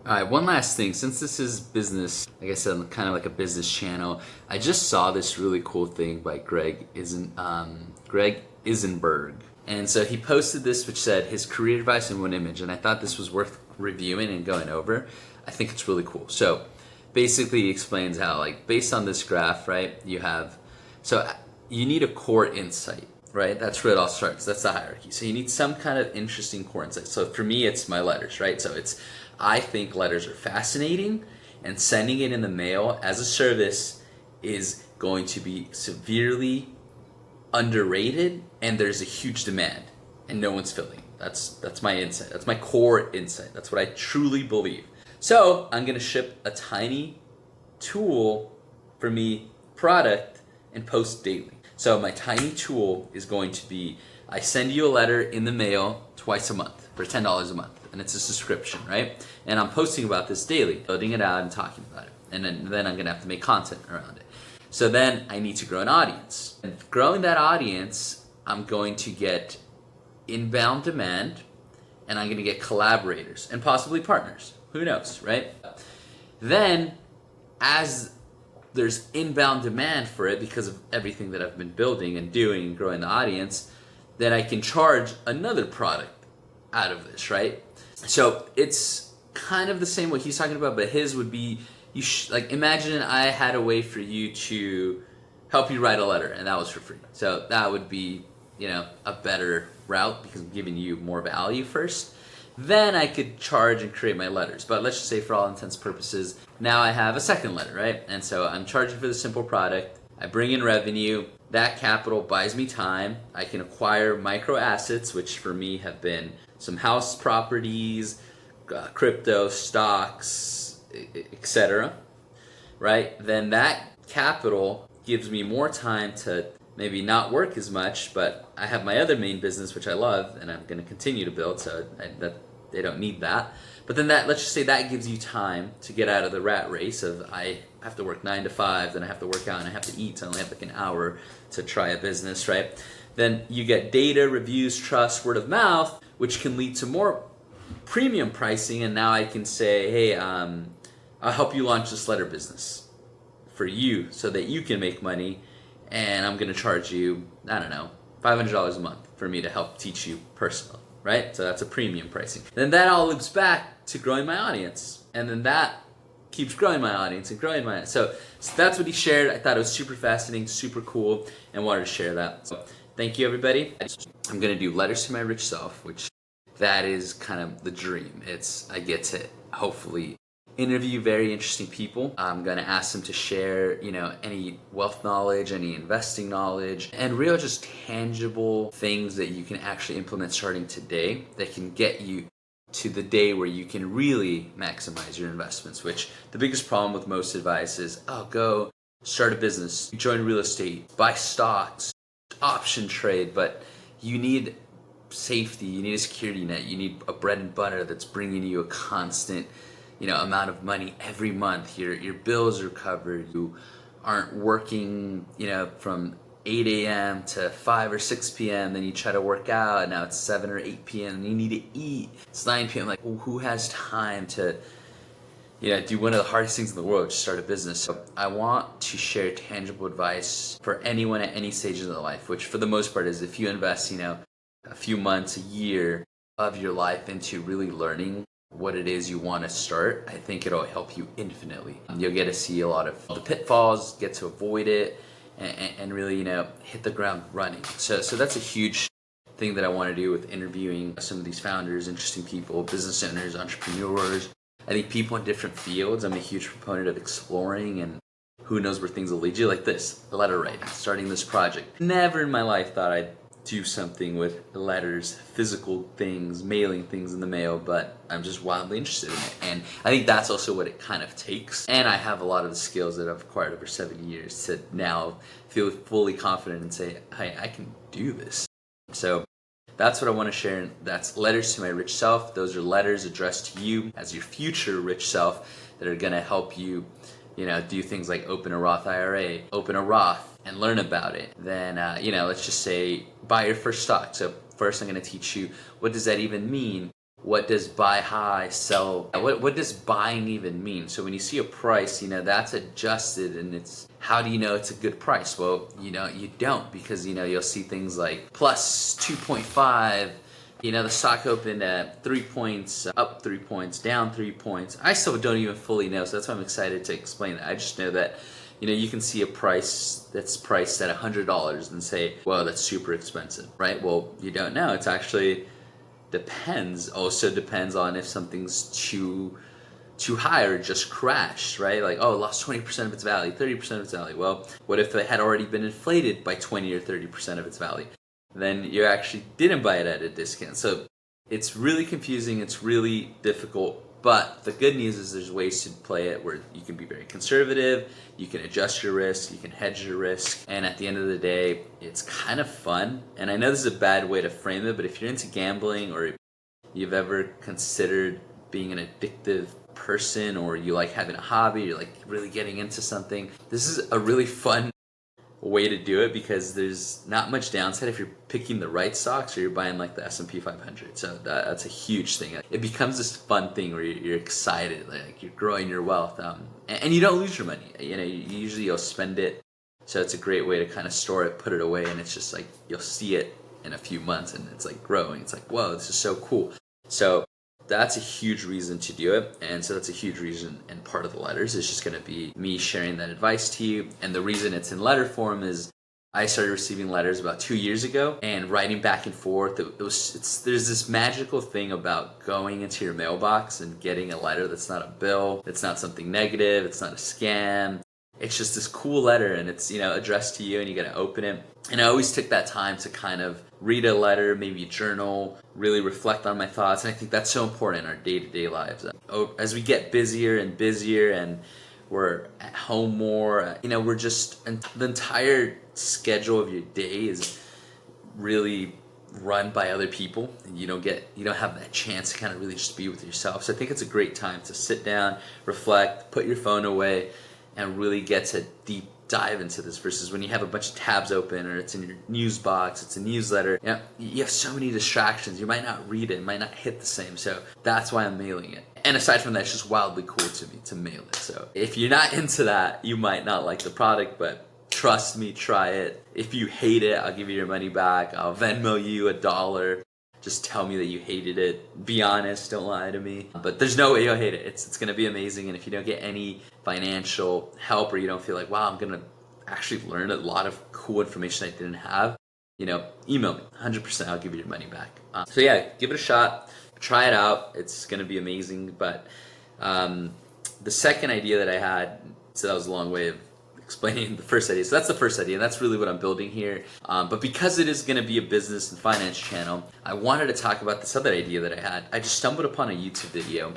All right, one last thing. Since this is business, like I said, kind of like a business channel, I just saw this really cool thing by Greg Isenberg. And so he posted this, which said his career advice in one image. And I thought this was worth reviewing and going over. I think it's really cool. So basically he explains how, like, based on this graph, right, you need a core insight, right? That's where it all starts. That's the hierarchy. So you need some kind of interesting core insight. So for me, it's my letters, right? So I think letters are fascinating, and sending it in the mail as a service is going to be severely underrated, and there's a huge demand, and no one's filling. That's my insight. That's my core insight. That's what I truly believe. So I'm gonna ship a tiny tool for me product and post daily. So my tiny tool is going to be, I send you a letter in the mail twice a month for $10 a month. And it's a subscription, right? And I'm posting about this daily, building it out and talking about it. And then I'm gonna have to make content around it. So then I need to grow an audience. And growing that audience, I'm going to get inbound demand, and I'm gonna get collaborators and possibly partners. Who knows, right? Then, as there's inbound demand for it because of everything that I've been building and doing and growing the audience, then I can charge another product out of this, right? So it's kind of the same what he's talking about, but his would be, like, imagine I had a way for you to help you write a letter, and that was for free. So that would be, a better route because I'm giving you more value first. Then I could charge and create my letters. But let's just say, for all intents and purposes, now I have a second letter, right? And so I'm charging for the simple product. I bring in revenue. That capital buys me time. I can acquire micro assets, which for me have been some house properties, crypto, stocks, etc. Right? Then that capital gives me more time to maybe not work as much, but I have my other main business, which I love, and I'm going to continue to build, so they don't need that. But then let's just say that gives you time to get out of the rat race of I have to work 9 to 5, then I have to work out and I have to eat, so I only have like an hour to try a business, right? Then you get data, reviews, trust, word of mouth, which can lead to more premium pricing, and now I can say, hey, I'll help you launch this letter business for you so that you can make money, and I'm going to charge you, I don't know, $500 a month for me to help teach you personally, right? So that's a premium pricing. Then that all loops back to growing my audience, and then that keeps growing my audience and growing my audience. So that's what he shared. I thought it was super fascinating, super cool, and wanted to share that. So thank you, everybody. I'm going to do Letters to My Rich Self, which that is kind of the dream. I get to hopefully interview very interesting people. I'm going to ask them to share, any wealth knowledge, any investing knowledge, and real just tangible things that you can actually implement starting today that can get you to the day where you can really maximize your investments, which the biggest problem with most advice is, go start a business, join real estate, buy stocks, option trade, but you need safety, you need a security net, you need a bread and butter that's bringing you a constant amount of money every month. Your bills are covered. You aren't working, from 8 a.m. to 5 or 6 p.m. Then you try to work out, and now it's 7 or 8 p.m. and you need to eat. It's 9 p.m. Like, who has time to, do one of the hardest things in the world, just start a business? So I want to share tangible advice for anyone at any stage of their life, which for the most part is if you invest, a few months, a year of your life into really learning what it is you want to start, I think it'll help you infinitely. You'll get to see a lot of the pitfalls, get to avoid it, and really, hit the ground running. So that's a huge thing that I want to do with interviewing some of these founders, interesting people, business owners, entrepreneurs. I think people in different fields, I'm a huge proponent of exploring, and who knows where things will lead you, like this, letter writing, starting this project. Never in my life thought I'd do something with letters, physical things, mailing things in the mail, but I'm just wildly interested in it. And I think that's also what it kind of takes. And I have a lot of the skills that I've acquired over 7 years to now feel fully confident and say, hey, I can do this. So that's what I want to share. That's Letters to My Rich Self. Those are letters addressed to you as your future rich self that are going to help you, do things like open a Roth IRA, open a Roth, and learn about it. Then, let's just say buy your first stock. So first I'm going to teach you what does that even mean what does buy high, sell? What does buying even mean? So when you see a price, that's adjusted, and it's how do you know it's a good price? Well, you don't, because you'll see things like plus 2.5. The stock opened at 3 points, up 3 points, down 3 points. I still don't even fully know, so that's why I'm excited to explain that. I just know that, you can see a price that's priced at $100 and say, well, that's super expensive, right? Well, you don't know. It's actually also depends on if something's too high or just crashed, right? Like, oh, it lost 20% of its value, 30% of its value. Well, what if it had already been inflated by 20 or 30% of its value? Then you actually didn't buy it at a discount. So it's really confusing, it's really difficult, but the good news is there's ways to play it where you can be very conservative, you can adjust your risk, you can hedge your risk, and at the end of the day, it's kind of fun. And I know this is a bad way to frame it, but if you're into gambling, or you've ever considered being an addictive person, or you like having a hobby, you're like really getting into something, this is a really fun way to do it, because there's not much downside if you're picking the right stocks or you're buying like the S&P 500. So that's a huge thing. It becomes this fun thing where you're excited, like you're growing your wealth, and you don't lose your money. Usually you'll spend it, so it's a great way to kind of store it, put it away, and it's just like you'll see it in a few months, and it's like growing. It's like, whoa, this is so cool. So that's a huge reason to do it, and so that's a huge reason, and part of the letters is just going to be me sharing that advice to you. And the reason it's in letter form is I started receiving letters about 2 years ago, and writing back and forth, there's this magical thing about going into your mailbox and getting a letter that's not a bill, it's not something negative, it's not a scam. It's just this cool letter, and it's addressed to you, and you got to open it. And I always took that time to kind of read a letter, maybe journal, really reflect on my thoughts. And I think that's so important in our day-to-day lives. As we get busier and busier, and we're at home more, we're just, the entire schedule of your day is really run by other people, and you don't have that chance to kind of really just be with yourself. So I think it's a great time to sit down, reflect, put your phone away, and really get to deep dive into this, versus when you have a bunch of tabs open, or it's in your news box, it's a newsletter. You have so many distractions. You might not read it might not hit the same. So that's why I'm mailing it. And aside from that, it's just wildly cool to me to mail it. So if you're not into that, you might not like the product, but trust me, try it. If you hate it, I'll give you your money back. I'll Venmo you $1. Just tell me that you hated it. Be honest, don't lie to me. But there's no way you'll hate it. It's going to be amazing. And if you don't get any financial help, or you don't feel like, wow, I'm going to actually learn a lot of cool information I didn't have, email me. 100%, I'll give you your money back. So yeah, give it a shot. Try it out. It's going to be amazing. But the second idea that I had, so that was a long way of explaining the first idea. So that's the first idea, and that's really what I'm building here. But because it is going to be a business and finance channel, I wanted to talk about this other idea that I had. I just stumbled upon a YouTube video,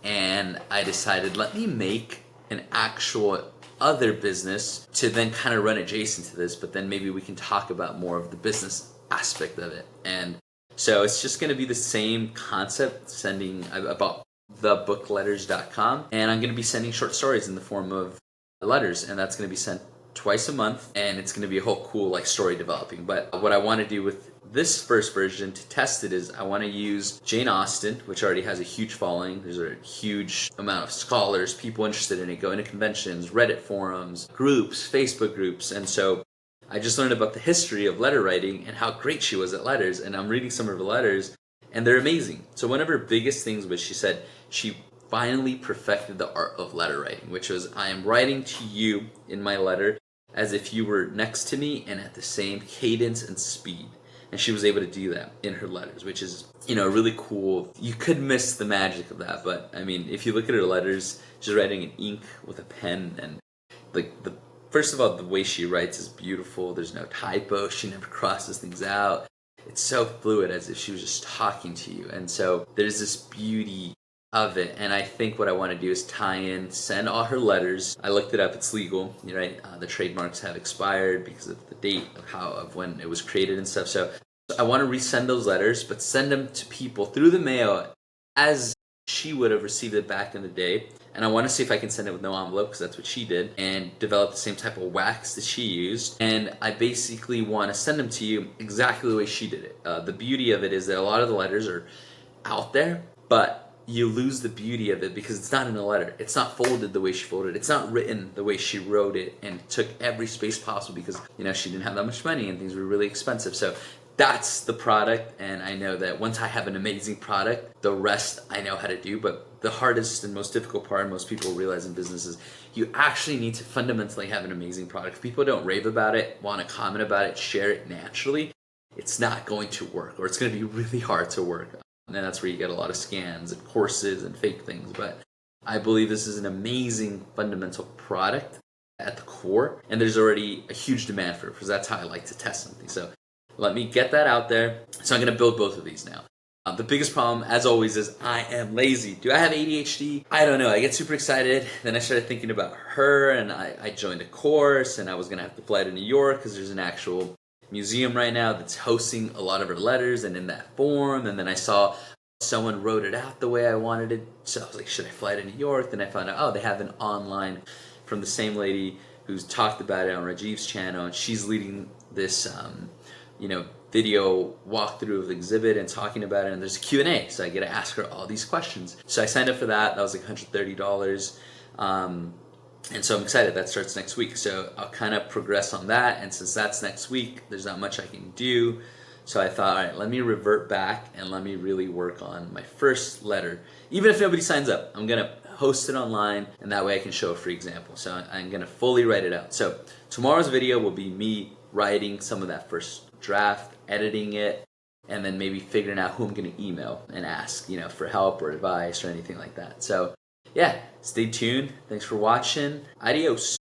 and I decided, let me make an actual other business to then kind of run adjacent to this, but then maybe we can talk about more of the business aspect of it. And so it's just going to be the same concept, sending about thebookletters.com, and I'm going to be sending short stories in the form of letters, and that's going to be sent twice a month, and it's going to be a whole cool story developing. But what I want to do with this first version to test it is I want to use Jane Austen, which already has a huge following. There's a huge amount of scholars, people interested in it, going to conventions, Reddit forums, groups, Facebook groups. And so I just learned about the history of letter writing and how great she was at letters, and I'm reading some of her letters, and they're amazing. So one of her biggest things was, she said she finally perfected the art of letter writing, which was, I am writing to you in my letter as if you were next to me and at the same cadence and speed. And she was able to do that in her letters, which is, really cool. You could miss the magic of that, but I mean, if you look at her letters, she's writing in ink with a pen, and first of all, the way she writes is beautiful. There's no typo. She never crosses things out. It's so fluid, as if she was just talking to you. And so there's this beauty of it, and I think what I want to do is send all her letters. I looked it up, it's legal, right? The trademarks have expired because of the date of when it was created and stuff. So I want to resend those letters, but send them to people through the mail as she would have received it back in the day. And I want to see if I can send it with no envelope, because that's what she did, and develop the same type of wax that she used. And I basically want to send them to you exactly the way she did it. The beauty of it is that a lot of the letters are out there, but you lose the beauty of it because it's not in a letter. It's not folded the way she folded it. It's not written the way she wrote it and took every space possible because, you know, she didn't have that much money and things were really expensive. So that's the product, and I know that once I have an amazing product, the rest I know how to do. But the hardest and most difficult part, most people realize in business, is you actually need to fundamentally have an amazing product. If people don't rave about it, want to comment about it, share it naturally, it's not going to work, or it's going to be really hard to work. And then that's where you get a lot of scams and courses and fake things. But I believe this is an amazing fundamental product at the core, and there's already a huge demand for it because that's how I like to test something. So let me get that out there. So I'm going to build both of these now. The biggest problem, as always, is I am lazy. Do I have ADHD? I don't know. I get super excited. Then I started thinking about her, and I joined a course, and I was going to have to fly to New York because there's an actual museum right now that's hosting a lot of her letters and in that form. And then I saw someone wrote it out the way I wanted it. So I was like, should I fly to New York? Then I found out, oh, they have an online from the same lady who's talked about it on Rajiv's channel, and she's leading this video walkthrough of the exhibit and talking about it, and there's a Q&A, so I get to ask her all these questions. So I signed up for that. That was like $130. And so I'm excited. That starts next week. So I'll kind of progress on that, and since that's next week, there's not much I can do. So I thought, all right, let me revert back and let me really work on my first letter. Even if nobody signs up, I'm going to host it online, and that way I can show a free example. So I'm going to fully write it out. So tomorrow's video will be me writing some of that first draft, editing it, and then maybe figuring out who I'm going to email and ask, for help or advice or anything like that. So yeah, stay tuned. Thanks for watching. Adios.